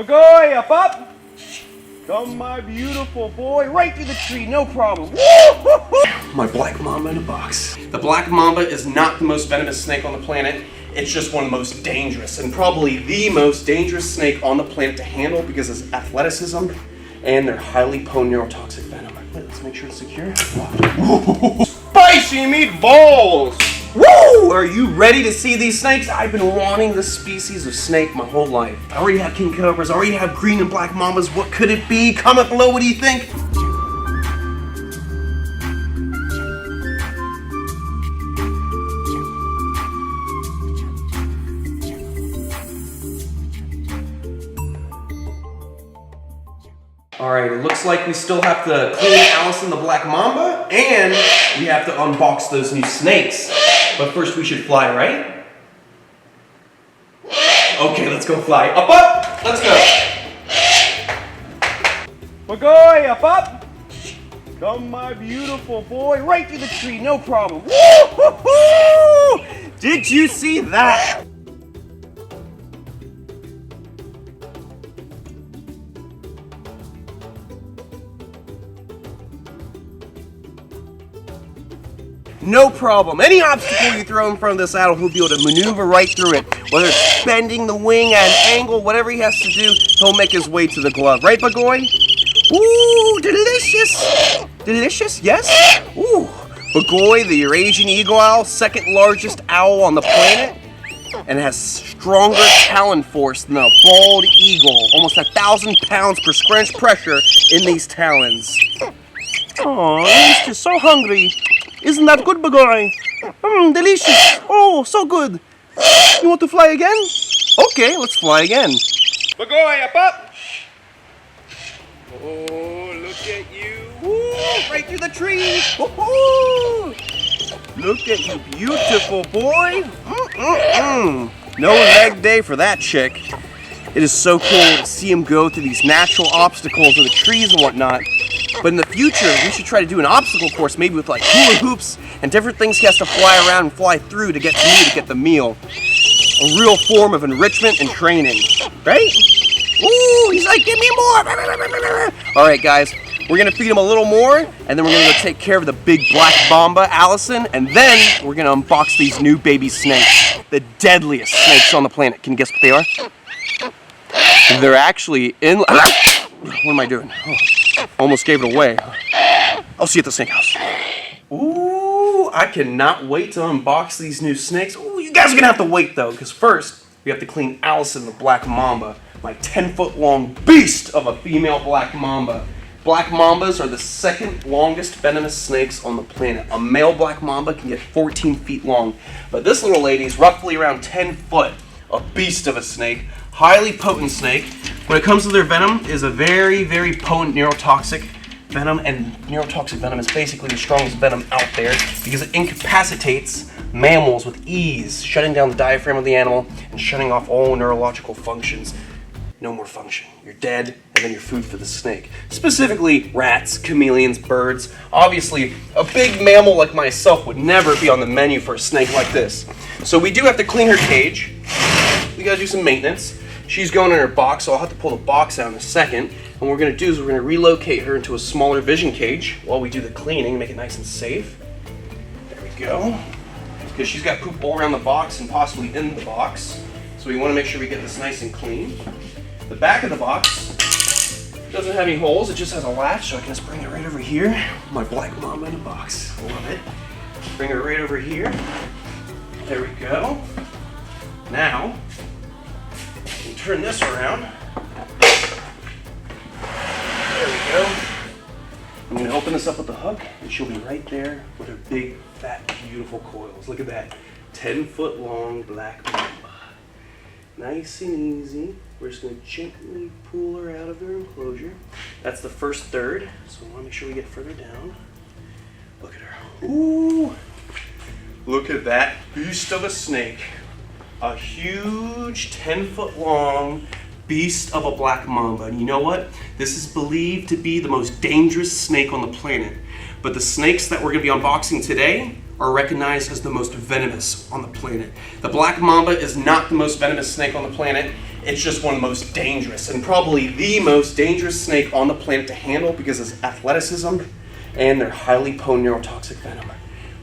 Bagoy, up! Come, my beautiful boy, right through the tree, no problem. My black mamba in a box. The black mamba is not the most venomous snake on the planet. It's just one of the most dangerous, and probably the most dangerous snake on the planet to handle because of its athleticism and their highly potent neurotoxic venom. Wait, let's make sure it's secure. Spicy meatballs! Woo! Are you ready to see these snakes? I've been wanting this species of snake my whole life. I already have king cobras, I already have green and black mambas. What could it be? Comment below, what do you think? Alright, it looks like we still have to clean Allison the black mamba, and we have to unbox those new snakes. But first we should fly, right? Okay, let's go fly. Up! Let's go! Bagoy, up! Come, my beautiful boy, right through the tree, no problem. Did you see that? No problem. Any obstacle you throw in front of this owl, he'll be able to maneuver right through it. Whether it's bending the wing at an angle, whatever he has to do, he'll make his way to the glove. Right, Bagoy? Ooh, delicious. Delicious, yes? Ooh. Bagoy, the Eurasian eagle owl, second largest owl on the planet, and has stronger talon force than a bald eagle. Almost 1,000 pounds per square inch pressure in these talons. Oh, he's just so hungry. Isn't that good, Bagoy? Delicious. Oh, so good. You want to fly again? Okay, let's fly again. Bagoy, up! Oh, look at you. Ooh, right through the tree. Woo-hoo. Look at you, beautiful boy. No leg day for that chick. It is so cool to see him go through these natural obstacles of the trees and whatnot. But in the future, we should try to do an obstacle course, maybe with like hula hoops and different things he has to fly around and fly through to get to me to get the meal. A real form of enrichment and training, right? Ooh, he's like, give me more! All right, guys, we're gonna feed him a little more, and then we're gonna go take care of the big black mamba, Allison, and then we're gonna unbox these new baby snakes, the deadliest snakes on the planet. Can you guess what they are? They're actually in... What am I doing? Oh. Almost gave it away. I'll see you at the snake house. Ooh, I cannot wait to unbox these new snakes. Ooh, you guys are gonna have to wait though, because first we have to clean Allison the black mamba, my 10-foot long beast of a female black mamba. Black mambas are the second longest venomous snakes on the planet. A male black mamba can get 14 feet long, but this little lady is roughly around 10 foot. A beast of a snake, highly potent snake. When it comes to their venom, it is a very, very potent neurotoxic venom, and neurotoxic venom is basically the strongest venom out there because it incapacitates mammals with ease, shutting down the diaphragm of the animal and shutting off all neurological functions. No more function. You're dead, and then you're food for the snake. Specifically, rats, chameleons, birds. Obviously, a big mammal like myself would never be on the menu for a snake like this. So we do have to clean her cage. We gotta do some maintenance. She's going in her box, so I'll have to pull the box out in a second. And what we're going to do is we're going to relocate her into a smaller vision cage while we do the cleaning and make it nice and safe. There we go. Because she's got poop all around the box and possibly in the box. So we want to make sure we get this nice and clean. The back of the box doesn't have any holes, it just has a latch, so I can just bring it right over here. My black mamba in a box. Love it. Bring her right over here. There we go. Now, turn this around. There we go. I'm going to open this up with the hook, and she'll be right there with her big, fat, beautiful coils. Look at that. 10-foot long black mamba. Nice and easy. We're just going to gently pull her out of her enclosure. That's the first third, so we want to make sure we get further down. Look at her. Ooh! Look at that beast of a snake. A huge 10-foot long beast of a black mamba. And you know what? This is believed to be the most dangerous snake on the planet. But the snakes that we're going to be unboxing today are recognized as the most venomous on the planet. The black mamba is not the most venomous snake on the planet. It's just one of the most dangerous, and probably the most dangerous snake on the planet to handle because of its athleticism and their highly potent neurotoxic venom.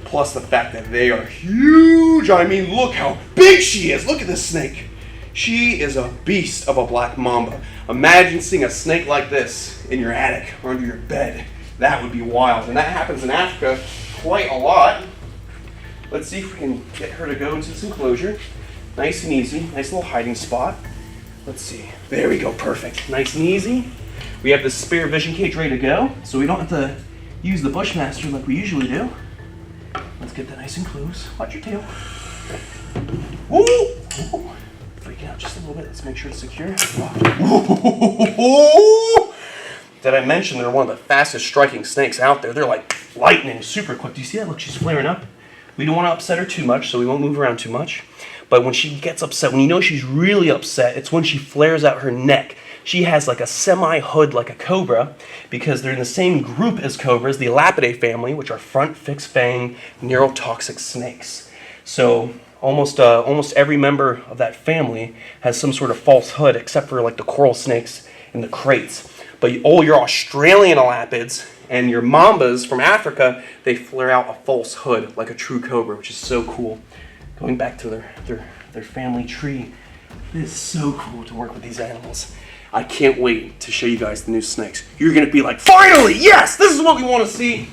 Plus the fact that they are huge. I mean, look how big she is. Look at this snake. She is a beast of a black mamba. Imagine seeing a snake like this in your attic or under your bed. That would be wild. And that happens in Africa quite a lot. Let's see if we can get her to go into this enclosure. Nice and easy. Nice little hiding spot. Let's see. There we go. Perfect. Nice and easy. We have the spare vision cage ready to go, so we don't have to use the Bushmaster like we usually do. Let's get that nice and close. Watch your tail. Woo! Ooh. Freaking out just a little bit. Let's make sure it's secure. Woo! Did I mention they're one of the fastest striking snakes out there? They're like lightning, super quick. Do you see that? Look, she's flaring up. We don't want to upset her too much, so we won't move around too much. But when she gets upset, when you know she's really upset, it's when she flares out her neck. She has like a semi-hood like a cobra because they're in the same group as cobras, the Elapidae family, which are front fixed fang neurotoxic snakes. So almost every member of that family has some sort of false hood, except for like the coral snakes and the crates. But all your Australian elapids and your mambas from Africa, they flare out a false hood like a true cobra, which is so cool. Going back to their family tree, it is so cool to work with these animals. I can't wait to show you guys the new snakes. You're gonna be like, finally, yes, this is what we want to see.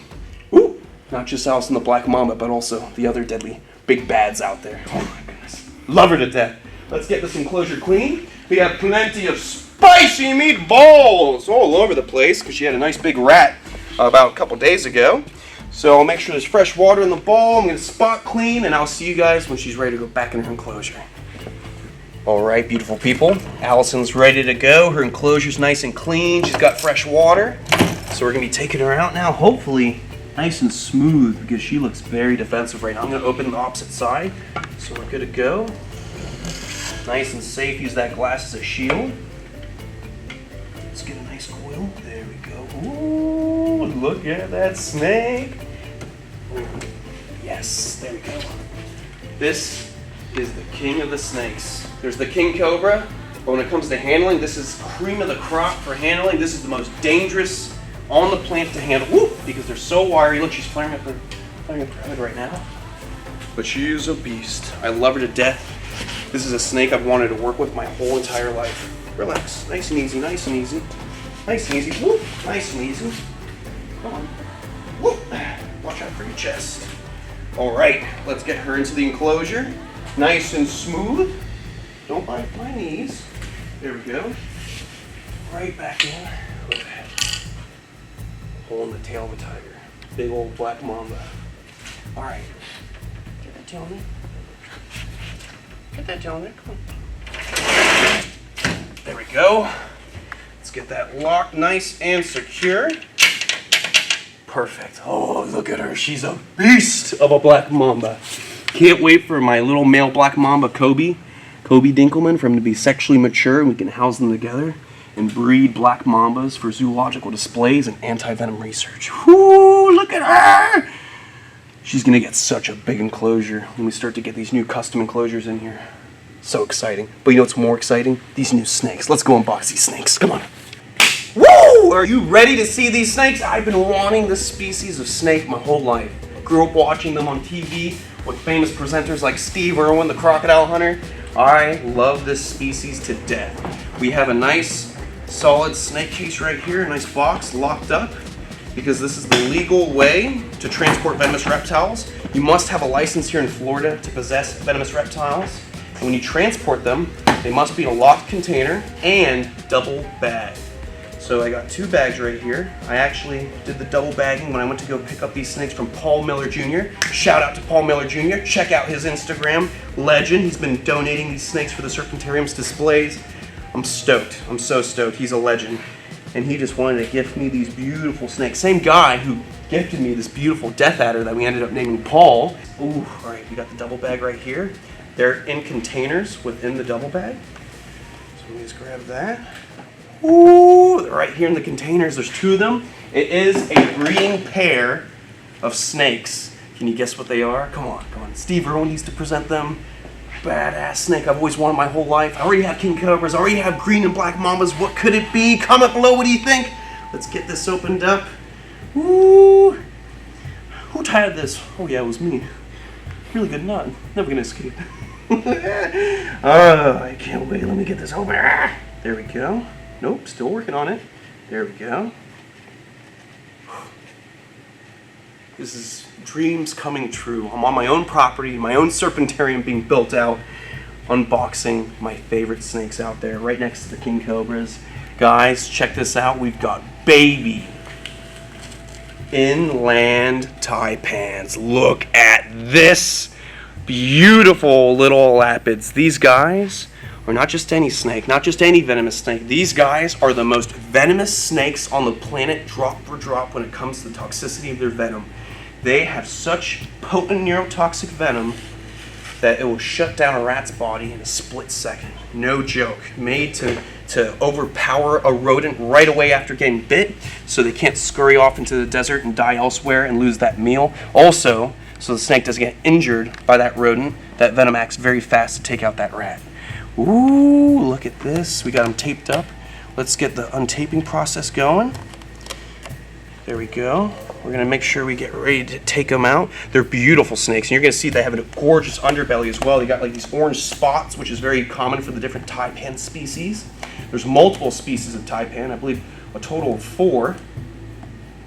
Ooh, not just Alice and the Black Mamba, but also the other deadly big bads out there. Oh my goodness, love her to death. Let's get this enclosure clean. We have plenty of spicy meatballs all over the place because she had a nice big rat about a couple days ago. So I'll make sure there's fresh water in the bowl. I'm gonna spot clean, and I'll see you guys when she's ready to go back in her enclosure. All right, beautiful people. Allison's ready to go. Her enclosure's nice and clean. She's got fresh water. So we're gonna be taking her out now, hopefully nice and smooth because she looks very defensive right now. I'm gonna open the opposite side, so we're good to go. Nice and safe, use that glass as a shield. Let's get a nice coil. There we go. Ooh, look at that snake. Ooh, yes, there we go. This is the king of the snakes. There's the king cobra, but when it comes to handling, this is cream of the crop for handling. This is the most dangerous on the planet to handle. Woo! Because they're so wiry. Look, she's flaring up her head right now. But she is a beast. I love her to death. This is a snake I've wanted to work with my whole entire life. Relax, nice and easy, nice and easy. Nice and easy, whoop, nice and easy. Come on, whoop. Watch out for your chest. All right, let's get her into the enclosure. Nice and smooth. Don't bite my knees. There we go. Right back in. Look at that. Hole in the tail of a tiger. Big old black mamba. All right, get that tail in there. Get that tail in there, come on. There we go. Let's get that locked nice and secure. Perfect. Oh, look at her. She's a beast of a black mamba. Can't wait for my little male black mamba, Kobe Dinkelman, for him to be sexually mature and we can house them together and breed black mambas for zoological displays and anti-venom research. Whoo, look at her! She's gonna get such a big enclosure when we start to get these new custom enclosures in here. So exciting. But you know what's more exciting? These new snakes. Let's go unbox these snakes. Come on. Woo! Are you ready to see these snakes? I've been wanting this species of snake my whole life. Grew up watching them on TV with famous presenters like Steve Irwin, the crocodile hunter. I love this species to death. We have a nice, solid snake case right here, a nice box locked up, because this is the legal way to transport venomous reptiles. You must have a license here in Florida to possess venomous reptiles. And when you transport them, they must be in a locked container and double bagged. So I got 2 bags right here. I actually did the double bagging when I went to go pick up these snakes from Paul Miller Jr. Shout out to Paul Miller Jr. Check out his Instagram, legend. He's been donating these snakes for the Serpentarium's displays. I'm stoked. I'm so stoked. He's a legend. And he just wanted to gift me these beautiful snakes. Same guy who gifted me this beautiful death adder that we ended up naming Paul. Ooh, all right, we got the double bag right here. They're in containers within the double bag. So let me just grab that. Ooh, they're right here in the containers. There's 2 of them. It is a breeding pair of snakes. Can you guess what they are? Come on, come on. Steve Irwin needs to present them. Badass snake I've always wanted my whole life. I already have king cobras. I already have green and black mambas. What could it be? Comment below. What do you think? Let's get this opened up. Ooh. Who tied this? Oh yeah, it was me. Really good knot. Never gonna escape. I can't wait. Let me get this open. There we go. Nope, still working on it. There we go. This is dreams coming true. I'm on my own property, my own serpentarium being built out, unboxing my favorite snakes out there, right next to the king cobras. Guys, check this out. We've got baby inland taipans. Look at this beautiful little lapids. These guys are not just any snake, not just any venomous snake. These guys are the most venomous snakes on the planet, drop for drop, when it comes to the toxicity of their venom. They have such potent neurotoxic venom that it will shut down a rat's body in a split second. No joke. Made to overpower a rodent right away after getting bit, so they can't scurry off into the desert and die elsewhere and lose that meal. Also, so the snake doesn't get injured by that rodent, that venom acts very fast to take out that rat. Ooh, look at this. We got them taped up. Let's get the untaping process going. There we go. We're gonna make sure we get ready to take them out. They're beautiful snakes, and you're gonna see they have a gorgeous underbelly as well. They got like these orange spots, which is very common for the different taipan species. There's multiple species of taipan, I believe a total of 4.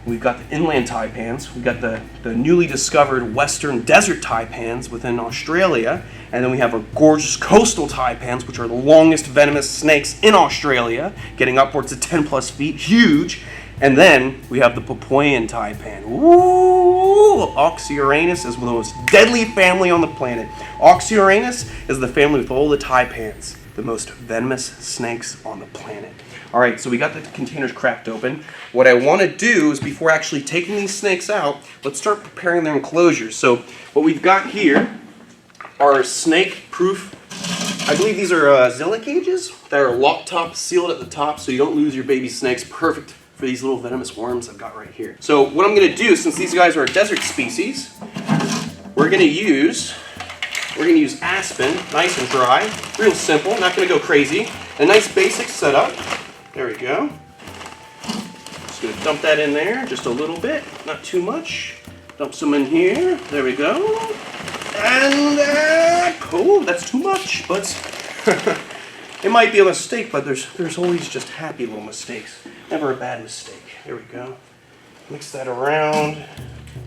We've got the inland taipans, we've got the newly discovered western desert taipans within Australia, and then we have our gorgeous coastal taipans, which are the longest venomous snakes in Australia, getting upwards of 10 plus feet, huge. And then we have the Papuan taipan. Ooh, Eurasian is the most deadly family on the planet. Eurasian is the family with all the taipans, the most venomous snakes on the planet. All right, so we got the containers cracked open. What I want to do is, before actually taking these snakes out, let's start preparing their enclosures. So what we've got here are snake-proof, I believe these are Zilla cages that are lock top, sealed at the top, so you don't lose your baby snakes. Perfect for these little venomous worms I've got right here. So what I'm gonna do, since these guys are a desert species, we're gonna use aspen, nice and dry, real simple, not gonna go crazy. A nice basic setup. There we go. Just gonna dump that in there, just a little bit, not too much. Dump some in here, there we go. And, oh, that's too much, but it might be a mistake, but there's always just happy little mistakes. Never a bad mistake. There we go. Mix that around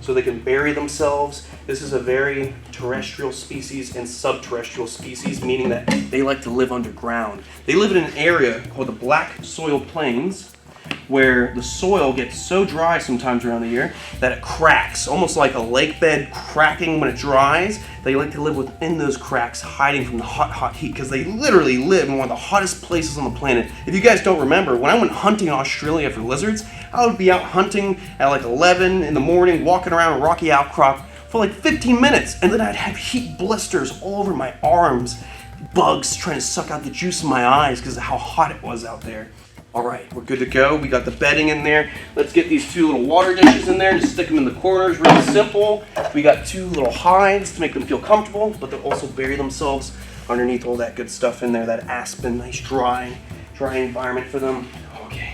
so they can bury themselves. This is a very terrestrial species and subterrestrial species, meaning that they like to live underground. They live in an area called the Black Soil Plains, where the soil gets so dry sometimes around the year that it cracks, almost like a lake bed cracking when it dries. They like to live within those cracks, hiding from the hot heat, because they literally live in one of the hottest places on the planet. If you guys don't remember, when I went hunting in Australia for lizards, I would be out hunting at like 11 in the morning, walking around a rocky outcrop for like 15 minutes, and then I'd have heat blisters all over my arms, bugs trying to suck out the juice in my eyes because of how hot it was out there. All right, we're good to go. We got the bedding in there. Let's get these 2 little water dishes in there. Just stick them in the corners, really simple. We got 2 little hides to make them feel comfortable, but they'll also bury themselves underneath all that good stuff in there, that aspen, nice dry environment for them. Okay.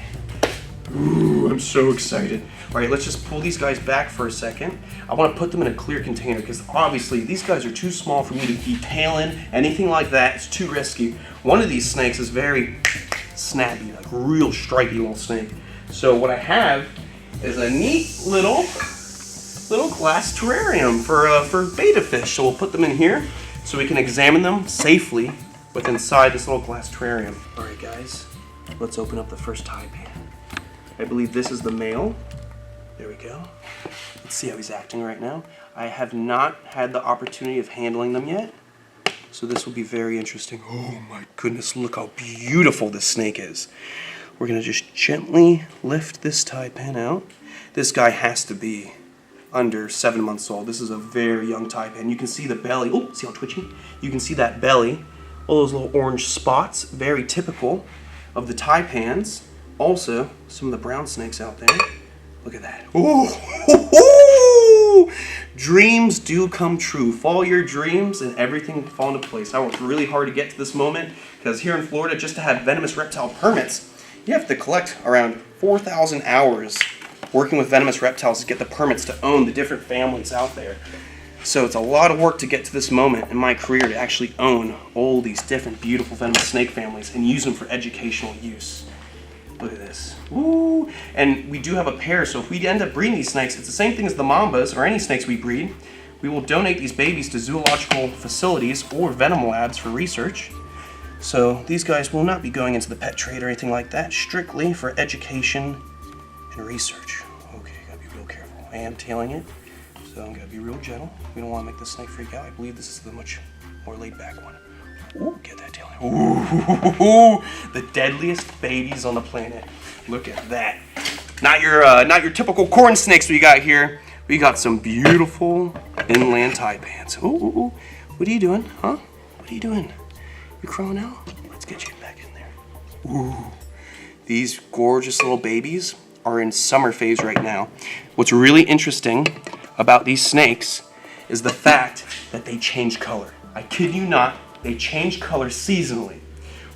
Ooh, I'm so excited. All right, let's just pull these guys back for a second. I want to put them in a clear container because obviously these guys are too small for me to be tailing, anything like that. It's too risky. One of these snakes is very snappy, like real striky little snake. So what I have is a neat little glass terrarium for betta fish. So we'll put them in here so we can examine them safely with inside this little glass terrarium. All right, guys, let's open up the first taipan. I believe this is the male. There we go. Let's see how he's acting right now. I have not had the opportunity of handling them yet, so this will be very interesting. Oh my goodness, look how beautiful this snake is. We're gonna just gently lift this taipan out. This guy has to be under 7 months old. This is a very young taipan. You can see the belly. Oh, see how twitchy? You can see that belly. All those little orange spots, very typical of the taipans. Also, some of the brown snakes out there. Look at that. Ooh, Dreams do come true. Follow your dreams and everything will fall into place. I worked really hard to get to this moment because here in Florida, just to have venomous reptile permits, you have to collect around 4,000 hours working with venomous reptiles to get the permits to own the different families out there. So it's a lot of work to get to this moment in my career to actually own all these different beautiful venomous snake families and use them for educational use. Look at this. Woo! And we do have a pair, so if we end up breeding these snakes, it's the same thing as the mambas or any snakes we breed. We will donate these babies to zoological facilities or venom labs for research. So these guys will not be going into the pet trade or anything like that, strictly for education and research. Okay, gotta be real careful. I am tailing it, so I'm gonna be real gentle. We don't want to make the snake freak out. I believe this is the much more laid back one. Ooh, get that tail. Ooh, the deadliest babies on the planet. Look at that. Not your typical corn snakes we got here. We got some beautiful inland taipans. Ooh, what are you doing, huh? What are you doing? You crawling out? Let's get you back in there. Ooh, these gorgeous little babies are in summer phase right now. What's really interesting about these snakes is the fact that they change color. I kid you not, they change color seasonally.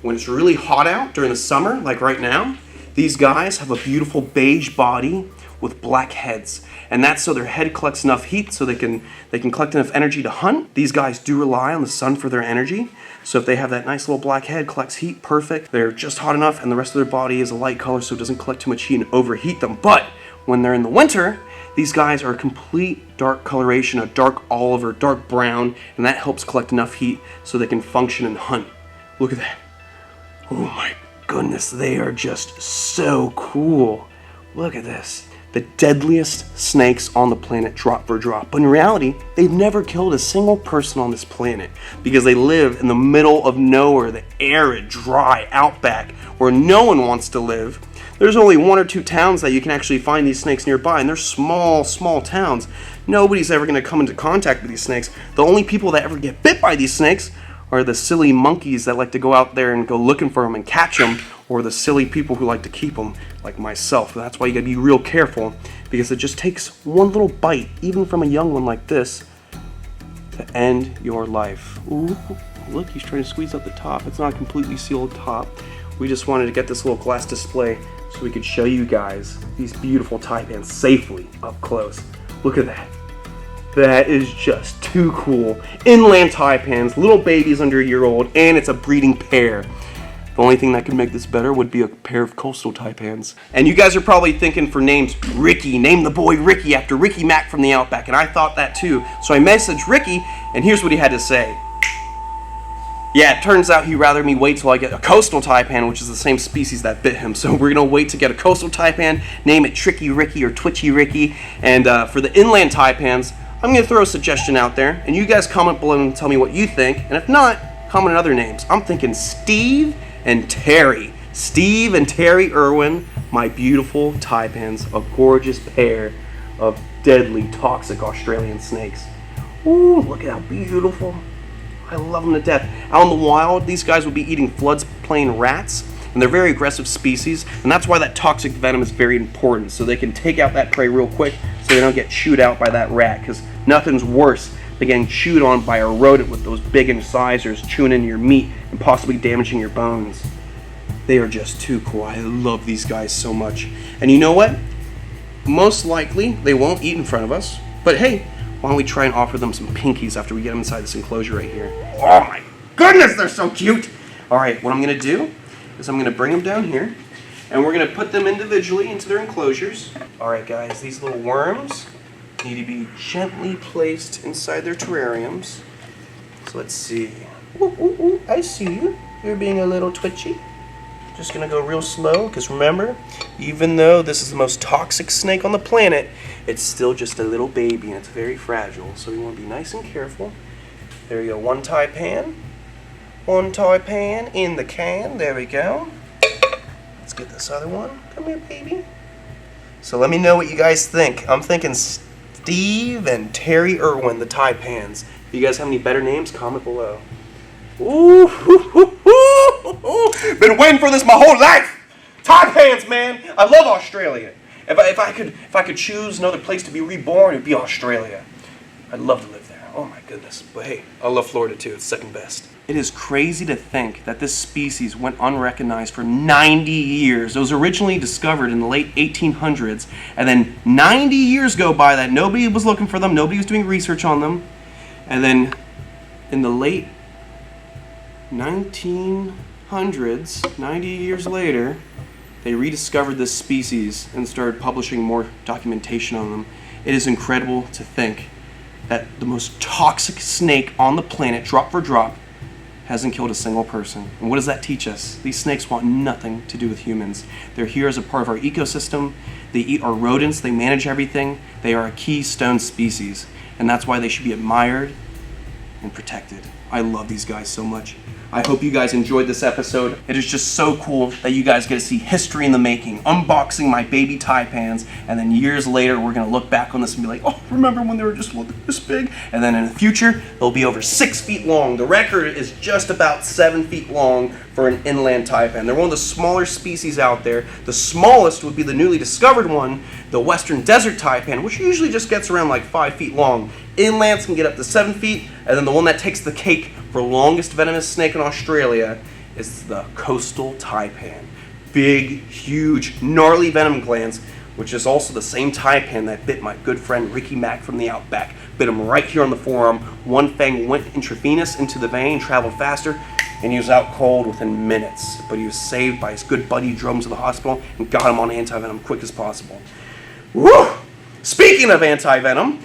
When it's really hot out during the summer, like right now, these guys have a beautiful beige body with black heads. And that's so their head collects enough heat so they can collect enough energy to hunt. These guys do rely on the sun for their energy. So if they have that nice little black head, collects heat, perfect. They're just hot enough and the rest of their body is a light color so it doesn't collect too much heat and overheat them. But when they're in the winter, these guys are a complete dark coloration, a dark olive or dark brown, and that helps collect enough heat so they can function and hunt. Look at that. Oh my goodness, they are just so cool. Look at this. The deadliest snakes on the planet, drop for drop. But in reality, they've never killed a single person on this planet because they live in the middle of nowhere, the arid, dry outback where no one wants to live. There's only 1 or 2 towns that you can actually find these snakes nearby, and they're small towns. Nobody's ever going to come into contact with these snakes. The only people that ever get bit by these snakes are the silly monkeys that like to go out there and go looking for them and catch them, or the silly people who like to keep them, like myself. That's why you gotta be real careful, because it just takes one little bite, even from a young one like this, to end your life. Ooh, look, he's trying to squeeze out the top. It's not a completely sealed top. We just wanted to get this little glass display so we could show you guys these beautiful taipans safely up close. Look at that. That is just too cool. Inland taipans, little babies under a year old, and it's a breeding pair. The only thing that could make this better would be a pair of coastal taipans. And you guys are probably thinking for names, Ricky, name the boy Ricky after Ricky Mack from the Outback, and I thought that too. So I messaged Ricky, and here's what he had to say. Yeah, it turns out he'd rather me wait till I get a coastal taipan, which is the same species that bit him. So we're gonna wait to get a coastal taipan, name it Tricky Ricky or Twitchy Ricky, and for the inland taipans, I'm gonna throw a suggestion out there, and you guys comment below and tell me what you think, and if not, comment on other names. I'm thinking Steve and Terry. Steve and Terry Irwin, my beautiful taipans, a gorgeous pair of deadly, toxic Australian snakes. Ooh, look at how beautiful. I love them to death. Out in the wild, these guys would be eating floodplain rats, and they're very aggressive species, and that's why that toxic venom is very important, so they can take out that prey real quick so they don't get chewed out by that rat, because nothing's worse than getting chewed on by a rodent with those big incisors chewing into your meat and possibly damaging your bones. They are just too cool. I love these guys so much. And you know what? Most likely, they won't eat in front of us, but hey, why don't we try and offer them some pinkies after we get them inside this enclosure right here. Oh my goodness, they're so cute! Alright, what I'm going to do is I'm going to bring them down here, and we're going to put them individually into their enclosures. Alright guys, these little worms need to be gently placed inside their terrariums. So let's see. Ooh, ooh, ooh, I see you. You're being a little twitchy. Just going to go real slow, because remember, even though this is the most toxic snake on the planet, it's still just a little baby and it's very fragile. So we want to be nice and careful. There you go, one taipan in the can. There we go. Let's get this other one. Come here, baby. So let me know what you guys think. I'm thinking Steve and Terry Irwin, the taipans. If you guys have any better names, comment below. Ooh, been waiting for this my whole life. Taipans, man. I love Australia. If I could choose another place to be reborn, it'd be Australia. I'd love to live there. Oh my goodness. But hey, I love Florida too. It's second best. It is crazy to think that this species went unrecognized for 90 years. It was originally discovered in the late 1800s, and then 90 years go by that nobody was looking for them, nobody was doing research on them, and then in the late 1900s, 90 years later, they rediscovered this species and started publishing more documentation on them. It is incredible to think that the most toxic snake on the planet, drop for drop, hasn't killed a single person. And what does that teach us? These snakes want nothing to do with humans. They're here as a part of our ecosystem. They eat our rodents. They manage everything. They are a keystone species. And that's why they should be admired and protected. I love these guys so much. I hope you guys enjoyed this episode. It is just so cool that you guys get to see history in the making, unboxing my baby taipans, and then years later we're gonna look back on this and be like, oh, remember when they were just this big? And then in the future, they'll be over 6 feet long. The record is just about 7 feet long for an inland taipan. They're one of the smaller species out there. The smallest would be the newly discovered one, the western desert taipan, which usually just gets around like 5 feet long. Inlands can get up to 7 feet, and then the one that takes the cake for longest venomous snake in Australia is the coastal taipan. Big, huge, gnarly venom glands, which is also the same taipan that bit my good friend Ricky Mack from the Outback. Bit him right here on the forearm. One fang went intravenous into the vein, traveled faster, and he was out cold within minutes. But he was saved by his good buddy who drove him to the hospital and got him on anti-venom quick as possible. Woo! Speaking of anti-venom,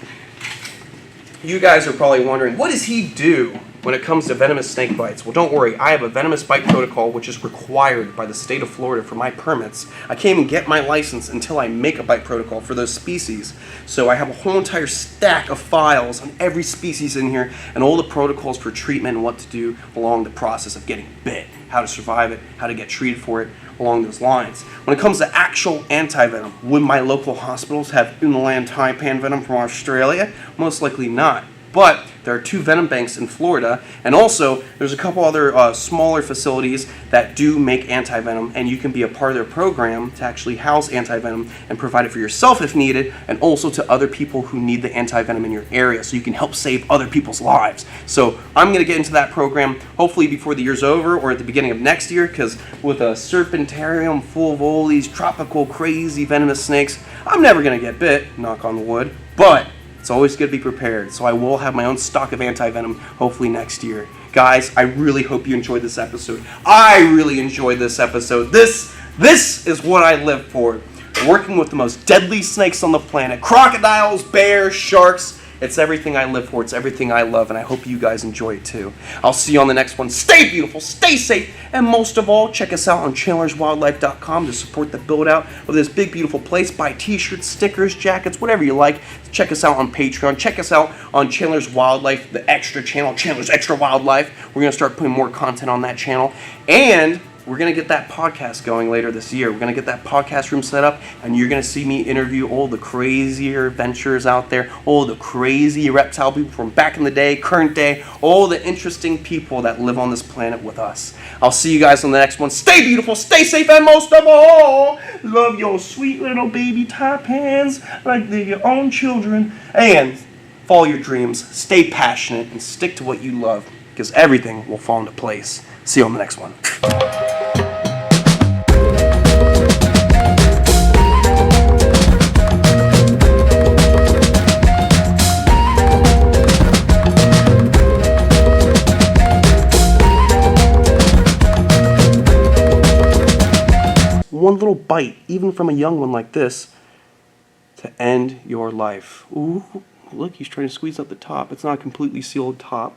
you guys are probably wondering, what does he do when it comes to venomous snake bites? Well, don't worry. I have a venomous bite protocol which is required by the state of Florida for my permits. I can't even get my license until I make a bite protocol for those species. So I have a whole entire stack of files on every species in here and all the protocols for treatment and what to do along the process of getting bit, how to survive it, how to get treated for it, along those lines. When it comes to actual anti-venom, would my local hospitals have inland taipan venom from Australia? Most likely not. But there are 2 venom banks in Florida, and also there's a couple other smaller facilities that do make anti-venom, and you can be a part of their program to actually house anti-venom and provide it for yourself if needed, and also to other people who need the anti-venom in your area, so you can help save other people's lives. So I'm going to get into that program hopefully before the year's over or at the beginning of next year, because with a serpentarium full of all these tropical crazy venomous snakes, I'm never going to get bit, knock on wood, but it's always good to be prepared, so I will have my own stock of anti-venom hopefully next year. Guys, I really hope you enjoyed this episode. I really enjoyed this episode. This is what I live for. Working with the most deadly snakes on the planet. Crocodiles, bears, sharks. It's everything I live for. It's everything I love, and I hope you guys enjoy it too. I'll see you on the next one. Stay beautiful, stay safe, and most of all, check us out on chandlerswildlife.com to support the build-out of this big, beautiful place. Buy t-shirts, stickers, jackets, whatever you like. Check us out on Patreon. Check us out on Chandler's Wildlife, the extra channel, Chandler's Extra Wildlife. We're going to start putting more content on that channel, and we're going to get that podcast going later this year. We're going to get that podcast room set up, and you're going to see me interview all the crazier adventurers out there, all the crazy reptile people from back in the day, current day, all the interesting people that live on this planet with us. I'll see you guys on the next one. Stay beautiful, stay safe, and most of all, love your sweet little baby taipans like they're your own children. And follow your dreams, stay passionate, and stick to what you love, because everything will fall into place. See you on the next one. One little bite, even from a young one like this, to end your life. Ooh, look, he's trying to squeeze out the top. It's not a completely sealed top.